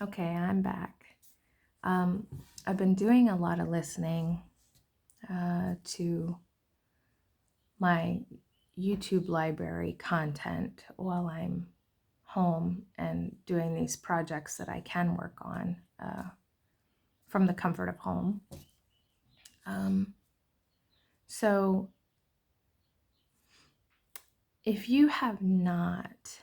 Okay, I'm back. I've been doing a lot of listening to my YouTube library content while I'm home and doing these projects that I can work on from the comfort of home. Um, so, if you have not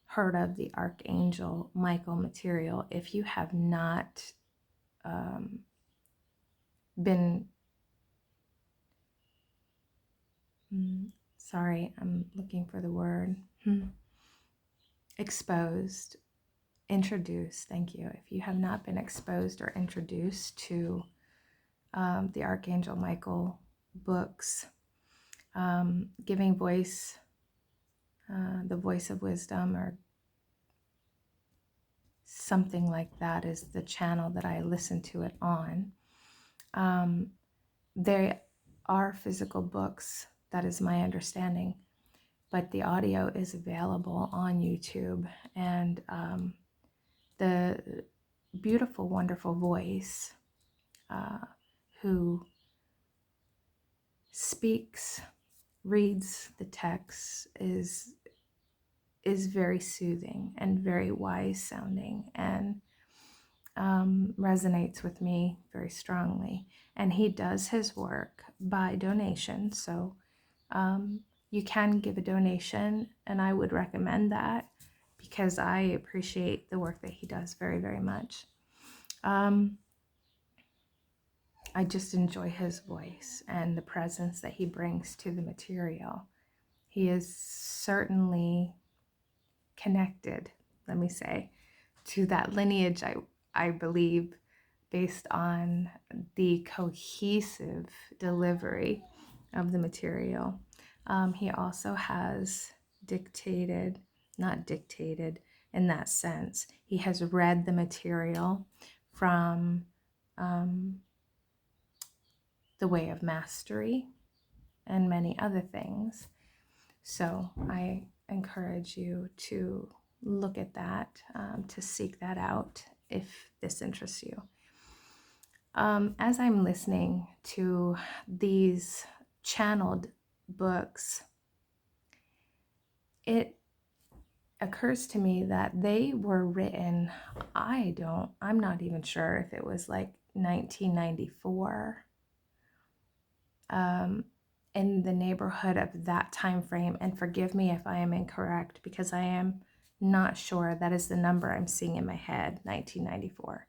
heard of the Archangel Michael material, if you have not um, been sorry, I'm looking for the word. Exposed, introduced, thank you. If you have not been exposed or introduced to the Archangel Michael books, Giving Voice, the Voice of Wisdom, or something like that is the channel that I listen to it on. There are physical books, that is my understanding, but the audio is available on YouTube, and the beautiful, wonderful voice who speaks, reads the text is very soothing and very wise sounding, and resonates with me very strongly. And he does his work by donation, so you can give a donation, and I would recommend that because I appreciate the work that he does very, very much. I just enjoy his voice and the presence that he brings to the material. He is certainly connected, let me say, to that lineage, I believe, based on the cohesive delivery of the material. He also has not dictated in that sense, he has read the material from The Way of Mastery and many other things. So I encourage you to look at that, to seek that out if this interests you. As I'm listening to these channeled books, it occurs to me that they were written, I'm not even sure if it was like 1994, in the neighborhood of that time frame. And forgive me if I am incorrect, because I am not sure. That is the number I'm seeing in my head, 1994.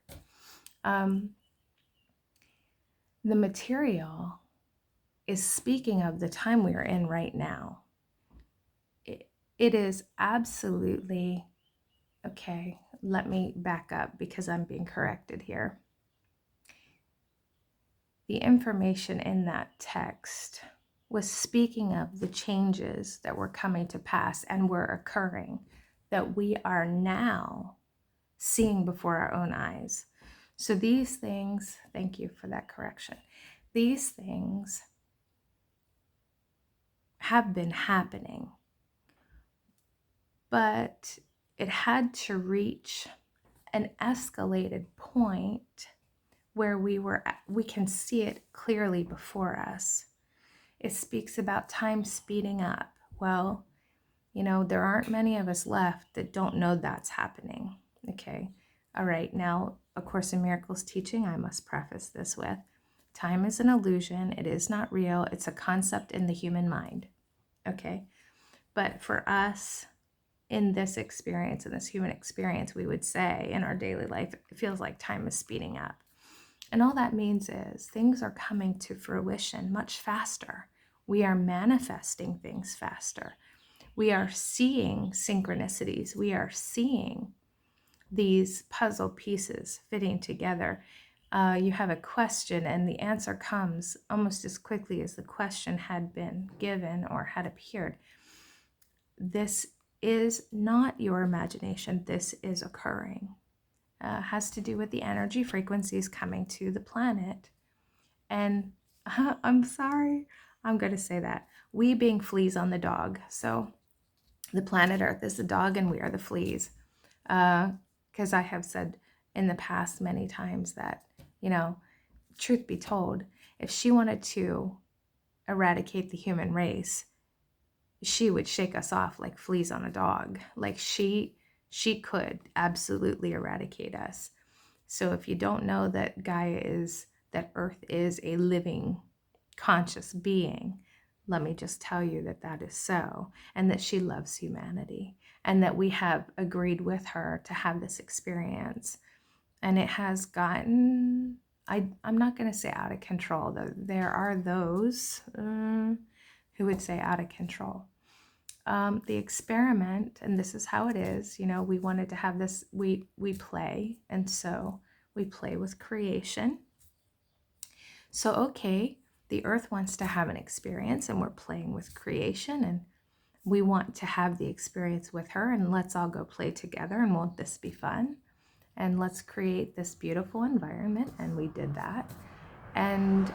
The material is speaking of the time we are in right now. It is absolutely, okay, let me back up because I'm being corrected here. The information in that text was speaking of the changes that were coming to pass and were occurring, that we are now seeing before our own eyes. So these things, thank you for that correction, these things have been happening, but it had to reach an escalated point where we can see it clearly before us. It speaks about time speeding up. Well, there aren't many of us left that don't know that's happening. Okay. All right. Now, A Course in Miracles teaching, I must preface this with, time is an illusion. It is not real. It's a concept in the human mind. Okay. But for us, in this experience, in this human experience, we would say in our daily life, it feels like time is speeding up. And all that means is things are coming to fruition much faster. We are manifesting things faster. We are seeing synchronicities. We are seeing these puzzle pieces fitting together. You have a question and the answer comes almost as quickly as the question had been given or had appeared. This is not your imagination. This is occurring. Has to do with the energy frequencies coming to the planet. And I'm sorry, I'm going to say that. We being fleas on the dog. So the planet Earth is the dog and we are the fleas. Because I have said in the past many times that, you know, truth be told, if she wanted to eradicate the human race, she would shake us off like fleas on a dog. Like she could absolutely eradicate us. So if you don't know that that Earth is a living, conscious being, let me just tell you that that is so, and that she loves humanity, and that we have agreed with her to have this experience. And it has gotten, I'm not going to say out of control, though. There are those who would say out of control. The experiment, and this is how it is, you know, we wanted to have this, we play, and so we play with creation. So, okay, the earth wants to have an experience, and we're playing with creation, and we want to have the experience with her, and let's all go play together, and won't this be fun? And let's create this beautiful environment. And we did that. And,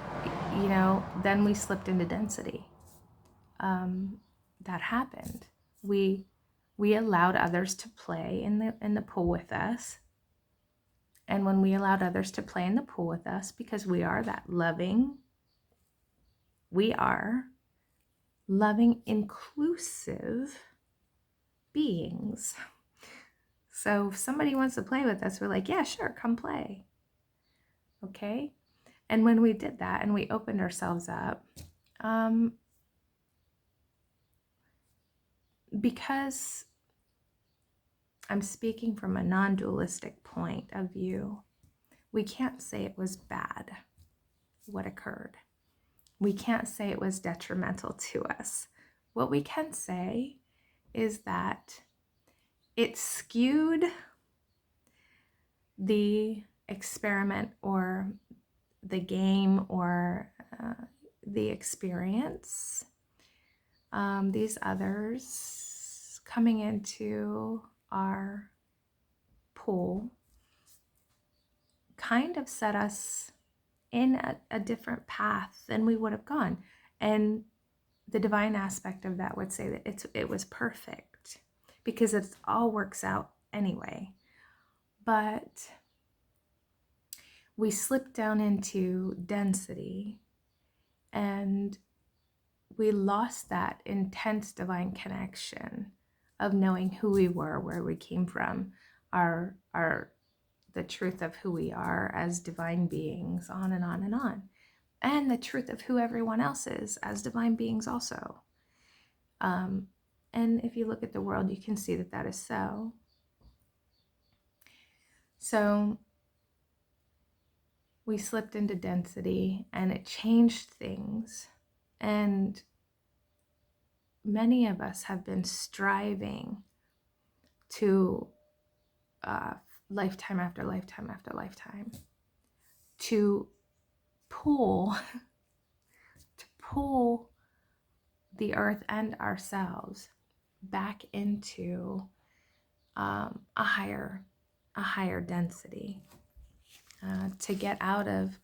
you know, then we slipped into density. That happened. We allowed others to play in the pool with us. And when we allowed others to play in the pool with us, because we are loving, inclusive beings. So if somebody wants to play with us, we're like, yeah, sure, come play. Okay? And when we did that and we opened ourselves up, because I'm speaking from a non-dualistic point of view, we can't say it was bad what occurred. We can't say it was detrimental to us. What we can say is that it skewed the experiment or the game or the experience. These others coming into our pool kind of set us in a different path than we would have gone. And the divine aspect of that would say that it was perfect, because it all works out anyway. But we slipped down into density, and we lost that intense divine connection of knowing who we were, where we came from, the truth of who we are as divine beings, on and on and on, and the truth of who everyone else is as divine beings also. And if you look at the world, you can see that that is so. So we slipped into density, and it changed things. And many of us have been striving to lifetime after lifetime after lifetime to pull the earth and ourselves back into a higher density, to get out of,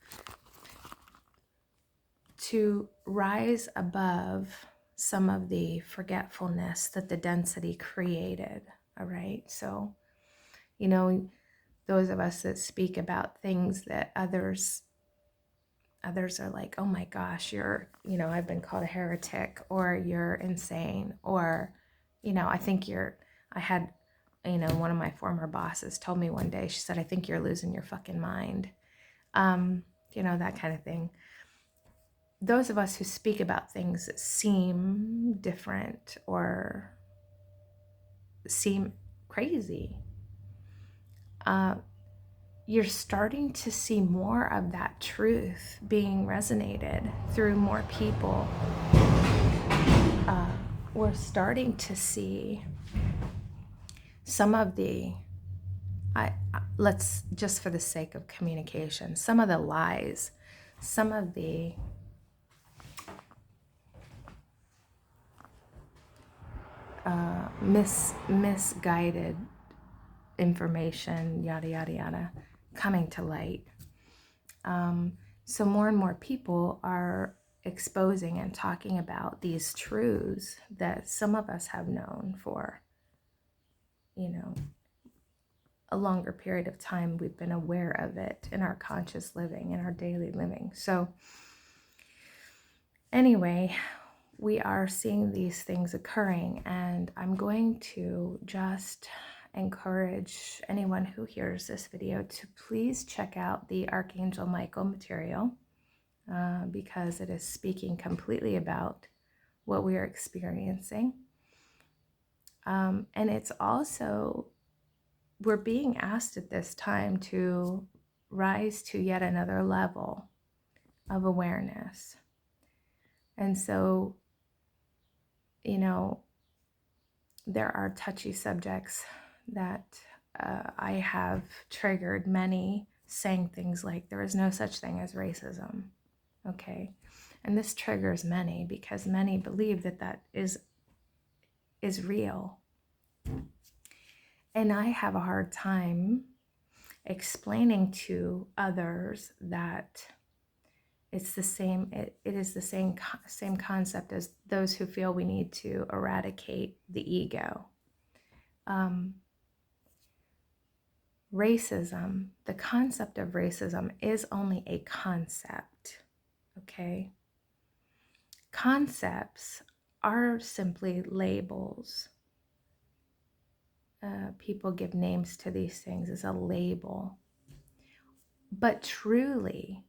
to rise above some of the forgetfulness that the density created. All right, so, you know, those of us that speak about things that others are like, oh my gosh, I've been called a heretic, or you're insane, or, I had, one of my former bosses told me one day, she said, I think you're losing your fucking mind. That kind of thing. Those of us who speak about things that seem different or seem crazy, you're starting to see more of that truth being resonated through more people. We're starting to see some of the, let's just for the sake of communication, some of the lies, some of the misguided information, yada, yada, yada, coming to light. So more and more people are exposing and talking about these truths that some of us have known for, a longer period of time, we've been aware of it in our conscious living, in our daily living. So anyway, we are seeing these things occurring, and I'm going to just encourage anyone who hears this video to please check out the Archangel Michael material, because it is speaking completely about what we are experiencing. And it's also, we're being asked at this time to rise to yet another level of awareness. And so, you know, there are touchy subjects that I have triggered many saying things like, there is no such thing as racism. Okay. And this triggers many because many believe that that is real. And I have a hard time explaining to others that it's the same, it is the same concept as those who feel we need to eradicate the ego. Racism, the concept of racism is only a concept, okay? Concepts are simply labels. People give names to these things as a label. But truly,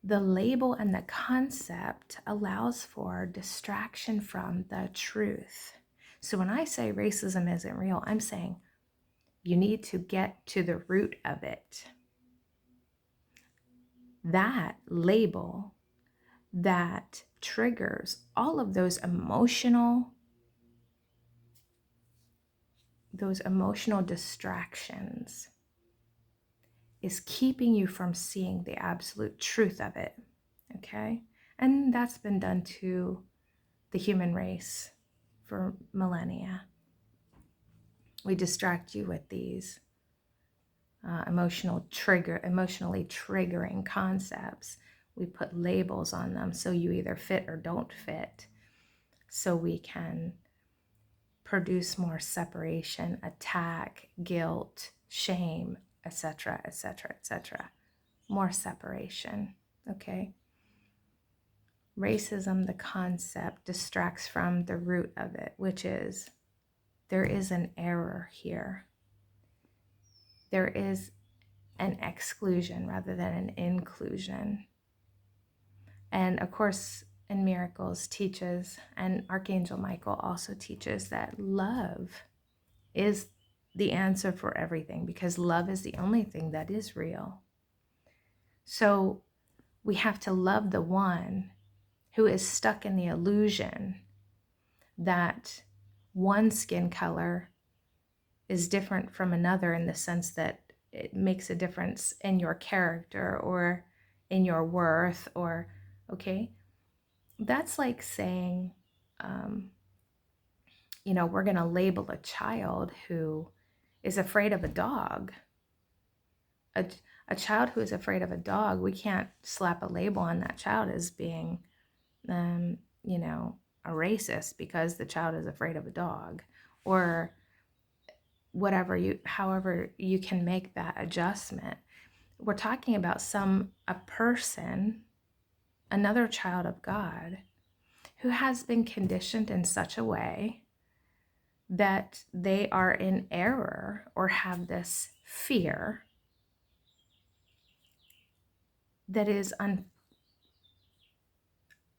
the label and the concept allows for distraction from the truth. So when I say racism isn't real, I'm saying you need to get to the root of it. That label that triggers all of those emotional distractions is keeping you from seeing the absolute truth of it, okay? And that's been done to the human race for millennia. We distract you with these emotionally triggering concepts. We put labels on them so you either fit or don't fit, so we can produce more separation, attack, guilt, shame, etc., etc., etc. More separation, okay? Racism, the concept, distracts from the root of it, which is there is an error here. There is an exclusion rather than an inclusion. And of course, in Miracles teaches, and Archangel Michael also teaches, that love is the answer for everything, because love is the only thing that is real. So we have to love the one who is stuck in the illusion that one skin color is different from another, in the sense that it makes a difference in your character or in your worth, or, okay, that's like saying, we're going to label a child who is afraid of a dog. A child who is afraid of a dog, we can't slap a label on that child as being, a racist because the child is afraid of a dog, or however you can make that adjustment. We're talking about a person, another child of God, who has been conditioned in such a way that they are in error or have this fear that is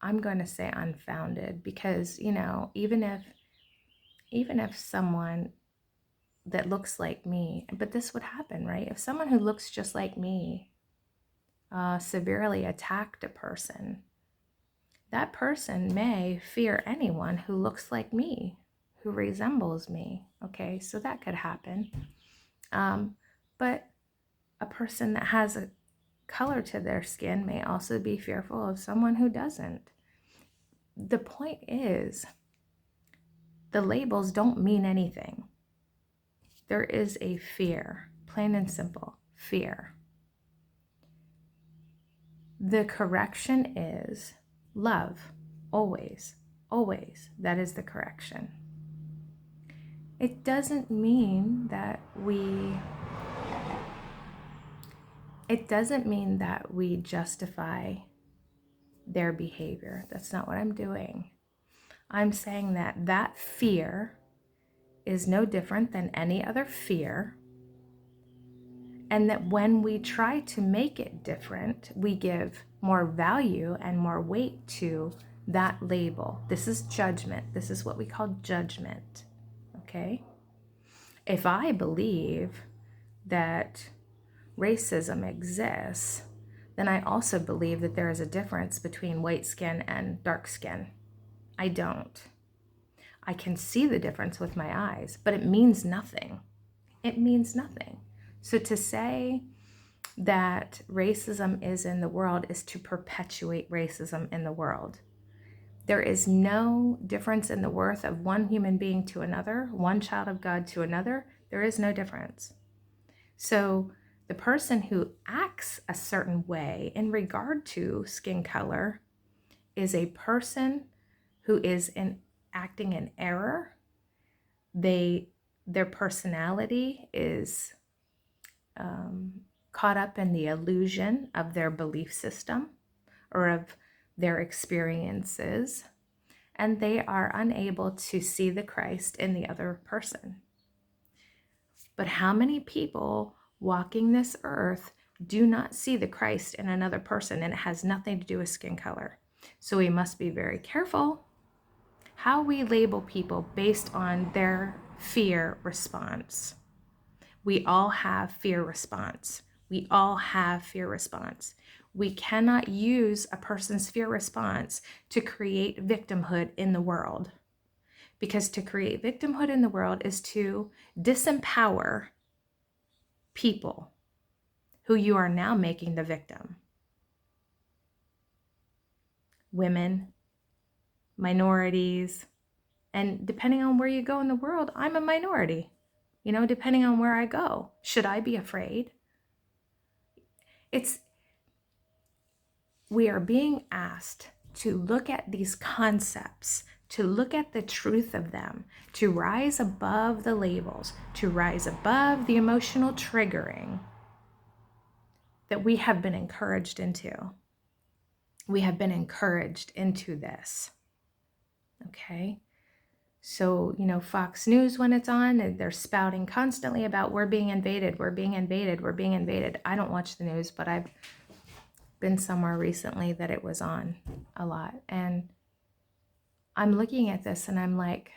I'm going to say unfounded, because, even if someone that looks like me, but this would happen, right? If someone who looks just like me severely attacked a person, that person may fear anyone who looks like me, who resembles me, okay? So that could happen. But a person that has a color to their skin may also be fearful of someone who doesn't. The point is, the labels don't mean anything. There is a fear, plain and simple, fear. The correction is love, always, always. That is the correction. It doesn't mean that we It doesn't mean that we justify their behavior. That's not what I'm doing. I'm saying that that fear is no different than any other fear, and that when we try to make it different, we give more value and more weight to that label. This is judgment. This is what we call judgment. Okay? If I believe that racism exists, then I also believe that there is a difference between white skin and dark skin. I don't. I can see the difference with my eyes, but it means nothing. It means nothing. So to say that racism is in the world is to perpetuate racism in the world. There is no difference in the worth of one human being to another, one child of God to another. There is no difference. So the person who acts a certain way in regard to skin color is a person who is acting in error. Their personality is caught up in the illusion of their belief system or of their experiences, and they are unable to see the Christ in the other person. But how many people walking this earth do not see the Christ in another person? And it has nothing to do with skin color. So we must be very careful how we label people based on their fear response. We all have fear response. We all have fear response. We cannot use a person's fear response to create victimhood in the world. Because to create victimhood in the world is to disempower people who you are now making the victim. Women, minorities, and depending on where you go in the world, I'm a minority. You know, depending on where I go. Should I be afraid? We are being asked to look at these concepts, to look at the truth of them, to rise above the labels, to rise above the emotional triggering that we have been encouraged into. We have been encouraged into this. Okay? So, Fox News, when it's on, they're spouting constantly about we're being invaded, we're being invaded, we're being invaded. I don't watch the news, but I've been somewhere recently that it was on a lot. And I'm looking at this and I'm like,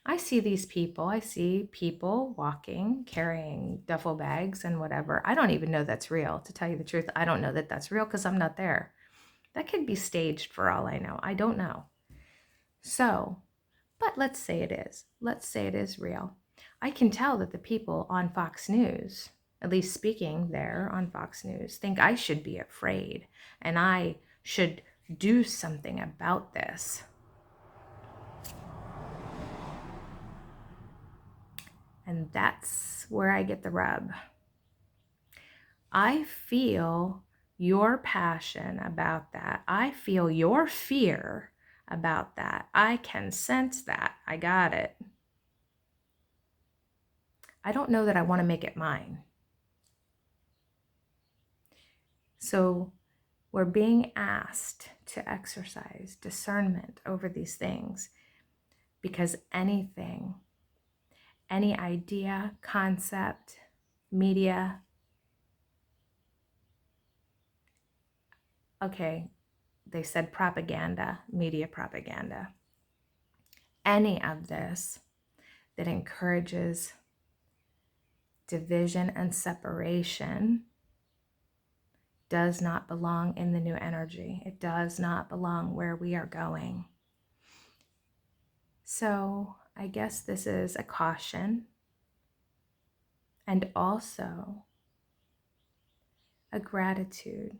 I see these people. I see people walking, carrying duffel bags and whatever. I don't even know that's real. To tell you the truth, I don't know that that's real because I'm not there. That could be staged for all I know. I don't know. So, but let's say it is. Let's say it is real. I can tell that the people on Fox News, at least speaking there on Fox News, think I should be afraid and I should do something about this. And that's where I get the rub. I feel your passion about that. I feel your fear about that. I can sense that. I got it. I don't know that I want to make it mine. So we're being asked to exercise discernment over these things because anything, any idea, concept, media, okay, they said propaganda, media propaganda, any of this that encourages division and separation does not belong in the new energy. It does not belong where we are going. So I guess this is a caution and also a gratitude.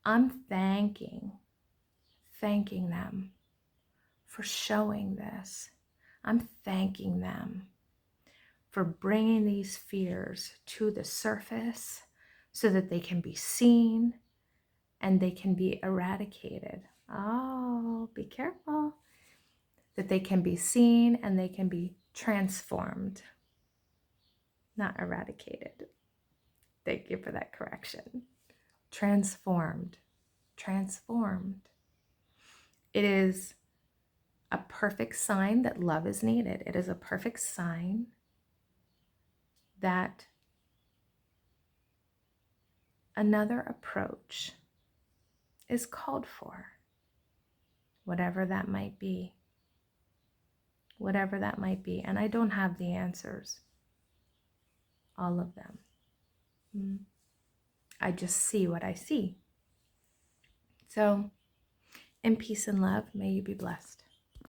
I'm thanking them for showing this. I'm thanking them for bringing these fears to the surface so that they can be seen and they can be eradicated. Oh, be careful. That they can be seen and they can be transformed, not eradicated. Thank you for that correction. Transformed. Transformed. It is a perfect sign that love is needed. It is a perfect sign that another approach is called for, whatever that might be. Whatever that might be. And I don't have the answers, all of them. I just see what I see. So, in peace and love, may you be blessed.